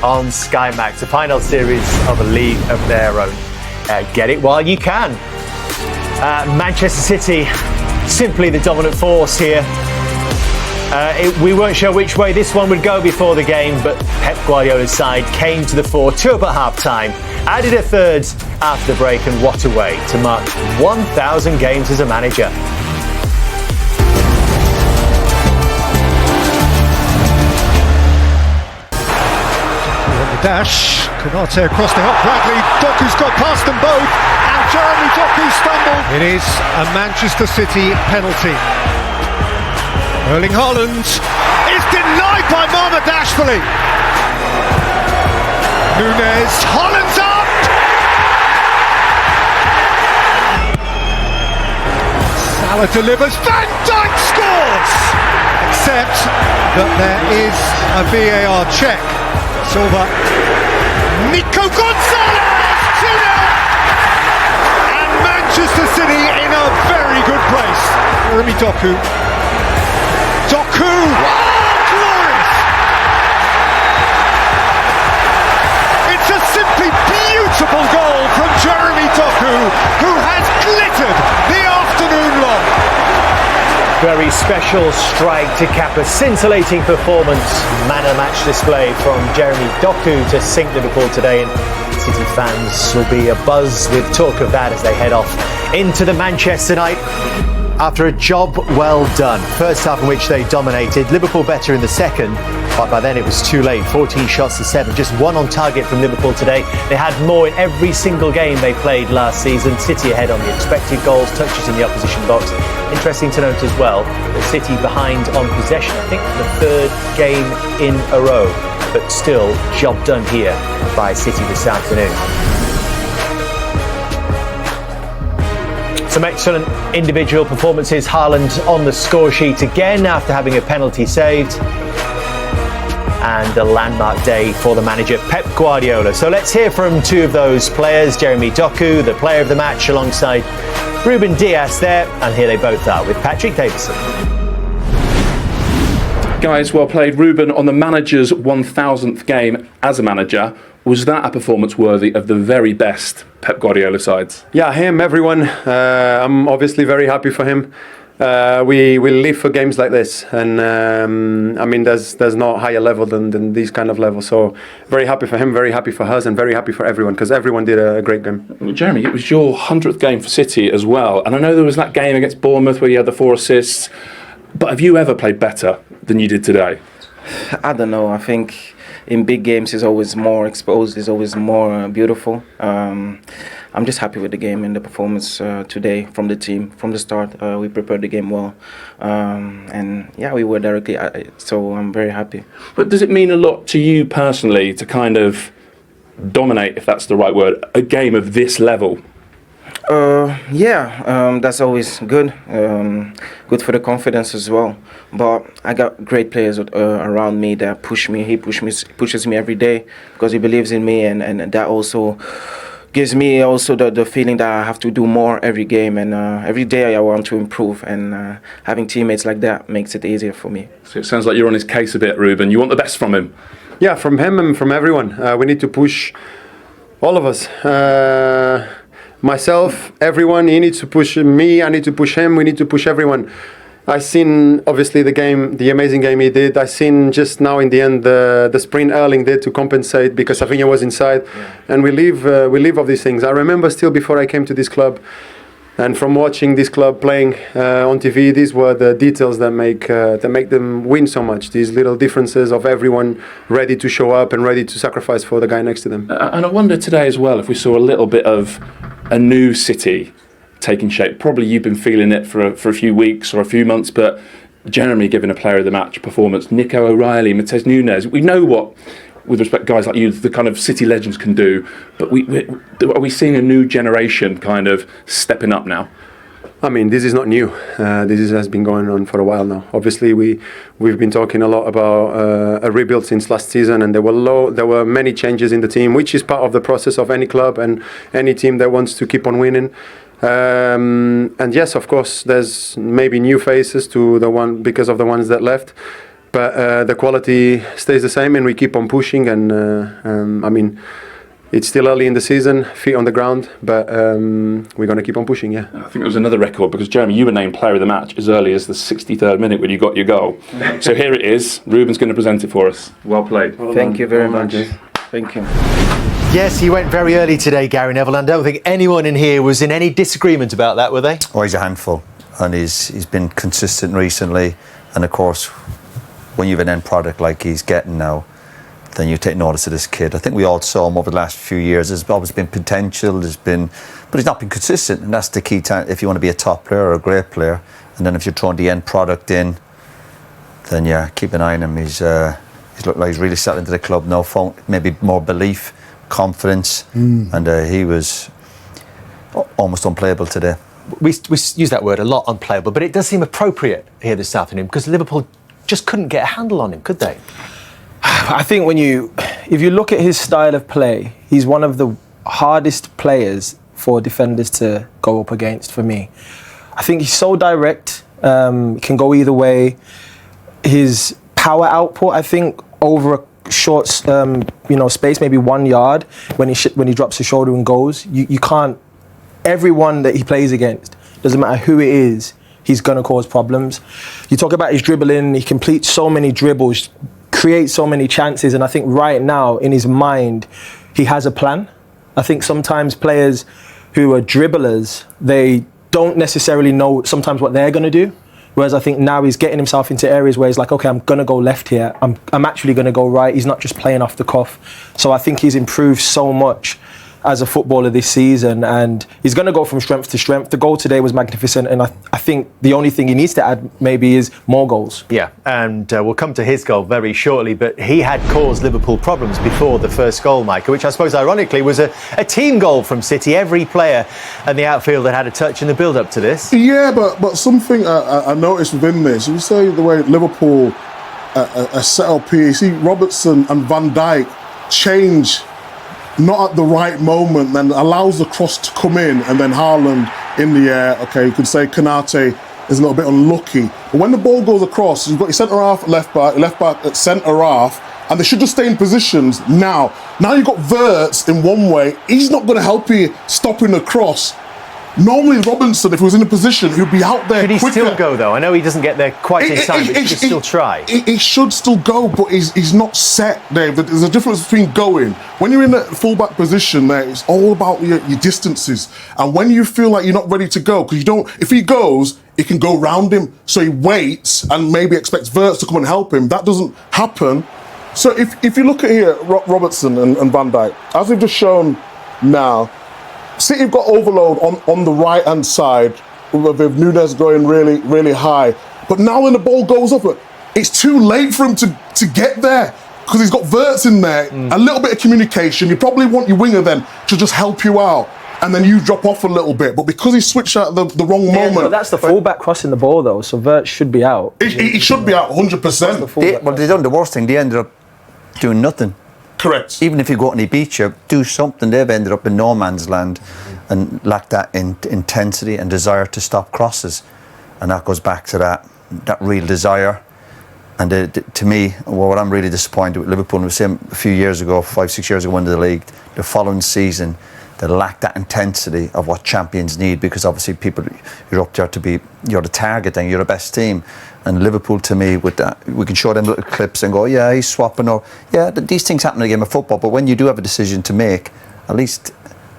on Sky Max, the final series of a league of their own. Get it while you can. Manchester City, simply the dominant force here. We weren't sure which way this one would go before the game, but Pep Guardiola's side came to the fore, 2 up at half-time, added a third after the break, and what a way to mark 1,000 games as a manager. Dash, Konate across the help Bradley, Doku's got past them both, and Jeremy Doku stumbled. It is a Manchester City penalty. Erling Haaland is denied by Dashfully. Nunes, Haaland's up! Salah delivers, Van Dijk scores! Except that there is a VAR check. Silva, Nico Gonzalez, 2-0! And Manchester City in a very good place. Jeremy Doku. Doku! Oh, glorious! It's a simply beautiful goal from Jeremy Doku, who has glittered the afternoon long. Very special strike to cap a scintillating performance. Man of the match display from Jeremy Doku to sink Liverpool today, and City fans will be abuzz with talk of that as they head off into the Manchester night. After a job well done, first half in which they dominated, Liverpool better in the second, but by then it was too late. 14 shots to 7, just 1 on target from Liverpool today. They had more in every single game they played last season. City ahead on the expected goals, touches in the opposition box. Interesting to note as well that City behind on possession, I think the 3rd game in a row, but still job done here by City this afternoon. Some excellent individual performances. Haaland on the score sheet again after having a penalty saved. And a landmark day for the manager, Pep Guardiola. So let's hear from 2 of those players. Jeremy Doku, the player of the match, alongside Ruben Dias there. And here they both are with Patrick Davison. Guys, well played. Ruben, on the manager's 1,000th game as a manager, was that a performance worthy of the very best Pep Guardiola sides? Yeah, him, everyone. I'm obviously very happy for him. We live for games like this, and I mean, there's no higher level than these kind of levels. So very happy for him, very happy for us, and very happy for everyone, because everyone did a great game. Well, Jeremy, it was your 100th game for City as well, and I know there was that game against Bournemouth where you had the 4 assists. But have you ever played better than you did today? I don't know. I think in big games it's always more exposed, it's always more beautiful. I'm just happy with the game and the performance today from the team. From the start, we prepared the game well. And yeah, we were directly at it, so I'm very happy. But does it mean a lot to you personally to kind of dominate, if that's the right word, a game of this level? That's always good. Good for the confidence as well. But I got great players around me that push me. He pushes me every day because he believes in me, and that also gives me also the feeling that I have to do more every game, and every day I want to improve, and having teammates like that makes it easier for me. So it sounds like you're on his case a bit, Ruben. You want the best from him? Yeah, from him and from everyone. We need to push all of us. Myself, everyone, he needs to push me, I need to push him, we need to push everyone. I seen obviously the amazing game he did. I seen just now in the end the sprint Erling did to compensate because I think he was inside. Yeah. And we live of these things. I remember still before I came to this club, and from watching this club playing on TV, these were the details that make them win so much. These little differences of everyone ready to show up and ready to sacrifice for the guy next to them. And I wonder today as well if we saw a little bit of a new City taking shape. Probably you've been feeling it for a few weeks or a few months, but Jeremy giving a player of the match performance, Nico O'Reilly, Matheus Nunes. We know what, with respect guys like you, the kind of City legends can do, but are we seeing a new generation kind of stepping up now? I mean, this is not new. This has been going on for a while now. Obviously, we've been talking a lot about a rebuild since last season, and there were many changes in the team, which is part of the process of any club and any team that wants to keep on winning. And yes, of course, there's maybe new faces to the one because of the ones that left. but the quality stays the same, and we keep on pushing. And I mean, it's still early in the season, feet on the ground, but we're going to keep on pushing, yeah. I think it was another record because, Jeremy, you were named player of the match as early as the 63rd minute when you got your goal. So here it is. Ruben's going to present it for us. Well played. Thank you very much. Thank you. Yes, he went very early today, Gary Neville, and I don't think anyone in here was in any disagreement about that, were they? Oh, he's a handful, and he's been consistent recently, and of course, when you have an end product like he's getting now, then you take notice of this kid. I think we all saw him over the last few years. There's always been potential, but he's not been consistent, and that's the key time if you want to be a top player or a great player. And then if you're throwing the end product in, then yeah, keep an eye on him. He's looked like he's really settled into the club now. Maybe more belief, confidence, and he was almost unplayable today. We use that word a lot, unplayable, but it does seem appropriate here this afternoon because Liverpool just couldn't get a handle on him, could they? I think if you look at his style of play, he's one of the hardest players for defenders to go up against for me. I think he's so direct, can go either way. His power output, I think, over a short space, maybe 1 yard, when he drops his shoulder and goes, you can't. Everyone that he plays against, doesn't matter who it is, he's going to cause problems. You talk about his dribbling, he completes so many dribbles, creates so many chances, and I think right now in his mind he has a plan. I think sometimes players who are dribblers, they don't necessarily know sometimes what they're going to do, whereas I think now he's getting himself into areas where he's like, okay, I'm going to go left here, I'm actually going to go right. He's not just playing off the cuff. So I think he's improved so much as a footballer this season, and he's going to go from strength to strength. The goal today was magnificent, and I think the only thing he needs to add maybe is more goals. Yeah, and we'll come to his goal very shortly, but he had caused Liverpool problems before the first goal, Micah, which I suppose ironically was a team goal from City. Every player and the outfield had a touch in the build-up to this. Yeah, but something I noticed within this, you say the way Liverpool are set up here, you see Robertson and Van Dijk change not at the right moment, then allows the cross to come in, and then Haaland in the air. Okay, you could say Konate is a little bit unlucky, but when the ball goes across, you've got your centre half, left back at centre half, and they should just stay in positions now. Now you've got Wirtz in one way. He's not going to help you stopping the cross. Normally Robinson, if he was in a position, he'd be out there quicker. Could he still go though? I know he doesn't get there quite in time, but he should still try. He should still go, but he's not set, Dave. There's a difference between going. When you're in a full-back position there, it's all about your distances. And when you feel like you're not ready to go, because you don't, if he goes, he can go round him. So he waits and maybe expects Wirtz to come and help him. That doesn't happen. So if you look at here, Robertson and Van Dijk, as we've just shown now, City have got overload on the right-hand side with Nunes going really, really high. But now when the ball goes up, it's too late for him to get there because he's got Wirtz in there. A little bit of communication. You probably want your winger then to just help you out, and then you drop off a little bit. But because he switched at the wrong moment... But that's the fullback crossing the ball, though, so Wirtz should be out. He should be out 100%. Well, they done the worst thing. They ended up doing nothing. Correct. Even if you go out and he beats you, do something. They've ended up in no man's land and lack that intensity and desire to stop crosses. And that goes back to that real desire. And to me, what I'm really disappointed with Liverpool, we were saying a few years ago, 5-6 years ago, into the league, the following season, they lack that intensity of what champions need, because obviously you're up there to be, you're the target and you're the best team. And Liverpool, to me, with that, we can show them little clips and go, yeah, he's swapping, or yeah, these things happen in a game of football. But when you do have a decision to make, at least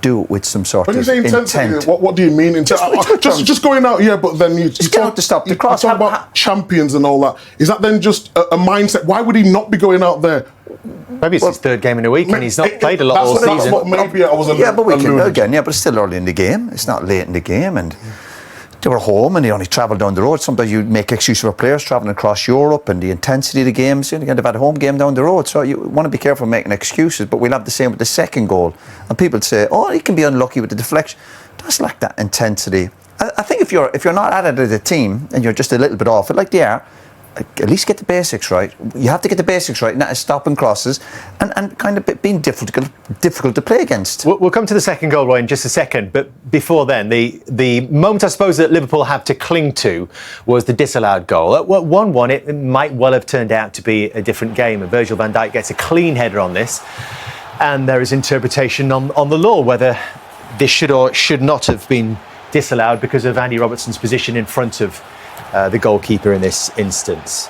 do it with some sort of intent. When you say intensity, what do you mean? Just going out, yeah, but then you talk to stop the cross. You talk about champions and all that. Is that then just a mindset? Why would he not be going out there? Maybe it's his third game in a week and he's not played a lot all season. But we can again, yeah, but it's still early in the game. It's not late in the game, and they were home and they only travelled down the road. Sometimes you make excuses for players travelling across Europe and the intensity of the games. They've had a home game down the road, so you want to be careful making excuses. But we'll have the same with the second goal. And people say, oh, he can be unlucky with the deflection. Just like that intensity. I think if you're not at it as a team and you're just a little bit off it, like they are, at least get the basics right. You have to get the basics right, and that is stopping crosses and kind of being difficult to play against. We'll come to the second goal, Roy, in just a second. But before then, the moment I suppose that Liverpool have to cling to was the disallowed goal. At 1-1, it might well have turned out to be a different game. And Virgil van Dijk gets a clean header on this. And there is interpretation on the law, whether this should or should not have been disallowed because of Andy Robertson's position in front of the goalkeeper in this instance.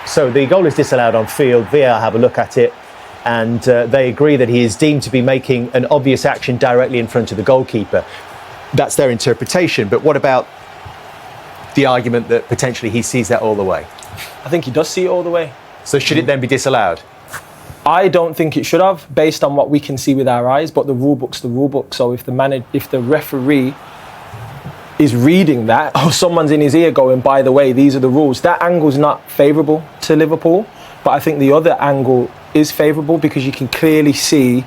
So the goal is disallowed on field. VAR have a look at it, and they agree that he is deemed to be making an obvious action directly in front of the goalkeeper. That's their interpretation. But what about the argument that potentially he sees that all the way? I think he does see it all the way. So should it then be disallowed? I don't think it should have, based on what we can see with our eyes. But the rule book's the rule book. So if the referee is reading that, or someone's in his ear going, by the way, these are the rules, that angle's not favourable to Liverpool. But I think the other angle is favourable because you can clearly see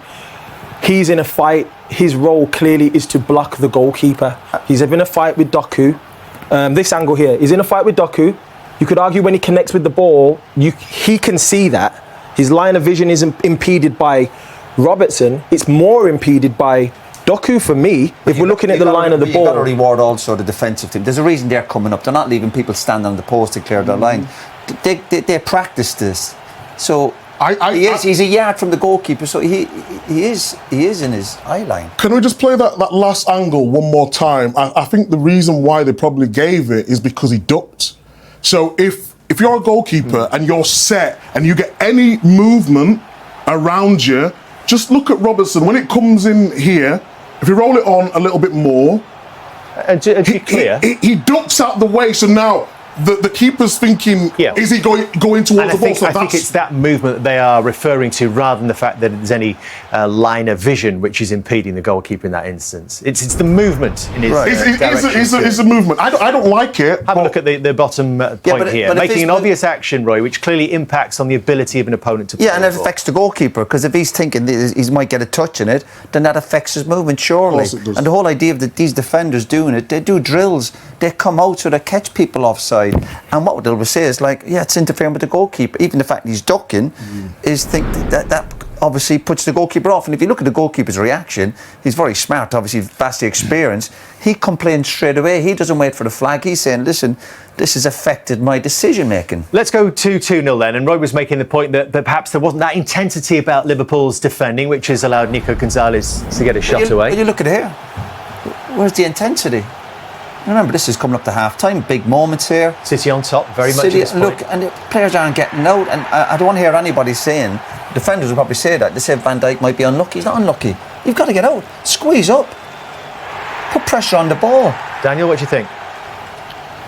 he's in a fight. His role clearly is to block the goalkeeper. He's in a fight with Doku. This angle here, he's in a fight with Doku. You could argue when he connects with the ball, he can see that. His line of vision is impeded by Robertson. It's more impeded by Doku for me, if we're looking at the line of the ball. You've got to reward also the defensive team. There's a reason they're coming up. They're not leaving people standing on the post to clear their line. They practice this. So he's a yard from the goalkeeper, so he is in his eye line. Can we just play that last angle one more time? I think the reason why they probably gave it is because he ducked. So if you're a goalkeeper and you're set and you get any movement around you, just look at Robertson. When it comes in here, if you roll it on a little bit more, and to be clear, he ducks out the way. So now the keeper's thinking, is he going towards the ball? I think it's that movement that they are referring to, rather than the fact that there's any line of vision which is impeding the goalkeeper in that instance. It's the movement in his direction. It's a movement. I don't like it. Have a look at the bottom point here. Making an obvious action, Roy, which clearly impacts on the ability of an opponent to play. Yeah, and it affects the goalkeeper, because if he's thinking he might get a touch in it, then that affects his movement, surely. Of course it does. And the whole idea of these defenders doing it, they do drills. They come out so they catch people offside. And what they'll say is it's interfering with the goalkeeper. Even the fact he's ducking is that obviously puts the goalkeeper off. And if you look at the goalkeeper's reaction, he's very smart, obviously vastly experienced. He complains straight away. He doesn't wait for the flag. He's saying, listen, this has affected my decision making. Let's go to 2-0 then. And Roy was making the point that perhaps there wasn't that intensity about Liverpool's defending, which has allowed Nico Gonzalez to get a shot away. But you look at it here. Where's the intensity? Remember, this is coming up to half-time. Big moments here. City on top, very much at this point. Look, and the players aren't getting out. And I don't want to hear anybody saying, defenders will probably say that. They say Van Dijk might be unlucky. He's not unlucky. You've got to get out. Squeeze up. Put pressure on the ball. Daniel, what do you think?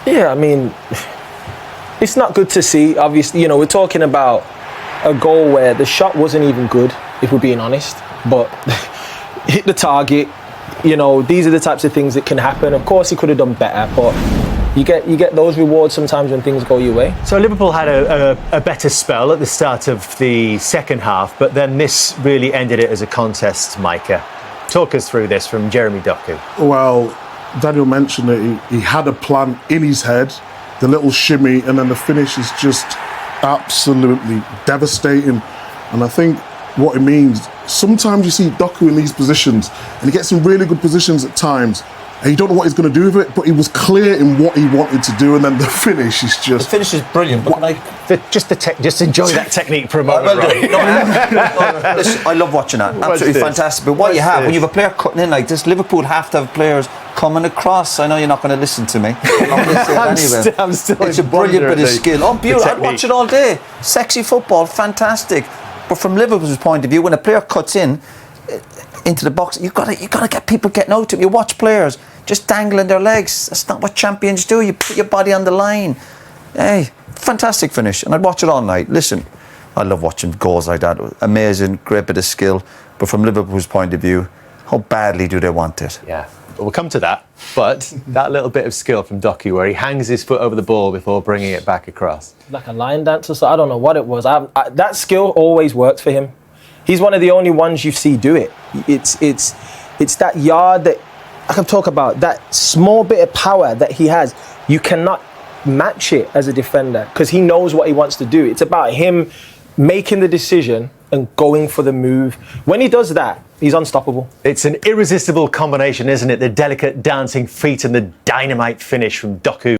Yeah, I mean, it's not good to see. Obviously, we're talking about a goal where the shot wasn't even good, if we're being honest. But hit the target. These are the types of things that can happen. Of course, he could have done better, but you get those rewards sometimes when things go your way. So Liverpool had a better spell at the start of the second half, but then this really ended it as a contest, Micah. Talk us through this from Jeremy Doku. Well, Daniel mentioned it. He had a plan in his head, the little shimmy, and then the finish is just absolutely devastating. And I think what it means, sometimes you see Doku in these positions and he gets in really good positions at times and you don't know what he's going to do with it, but he was clear in what he wanted to do, and then the finish is just... The finish is brilliant, but just enjoy that technique for a moment, right? Listen, I love watching that. Absolutely fantastic. But what you have, when you have a player cutting in like this, Liverpool have to have players coming across. I know you're not going to listen to me. I'm going to say it anyway. I'm still it's a brilliant bit of skill. Oh, beautiful. I'd watch it all day. Sexy football, fantastic. But from Liverpool's point of view, when a player cuts into the box, you've got to get people getting out to him. You watch players just dangling their legs. That's not what champions do. You put your body on the line. Hey, fantastic finish. And I'd watch it all night. Listen, I love watching goals like that. Amazing, great bit of skill. But from Liverpool's point of view, how badly do they want it? Yeah, we'll come to that. But that little bit of skill from Doku, where he hangs his foot over the ball before bringing it back across. Like a line dancer, so I don't know what it was. That skill always works for him. He's one of the only ones you see do it. It's that yard that I can talk about, that small bit of power that he has. You cannot match it as a defender because he knows what he wants to do. It's about him making the decision and going for the move. When he does that, he's unstoppable. It's an irresistible combination, isn't it? The delicate dancing feet and the dynamite finish from Doku.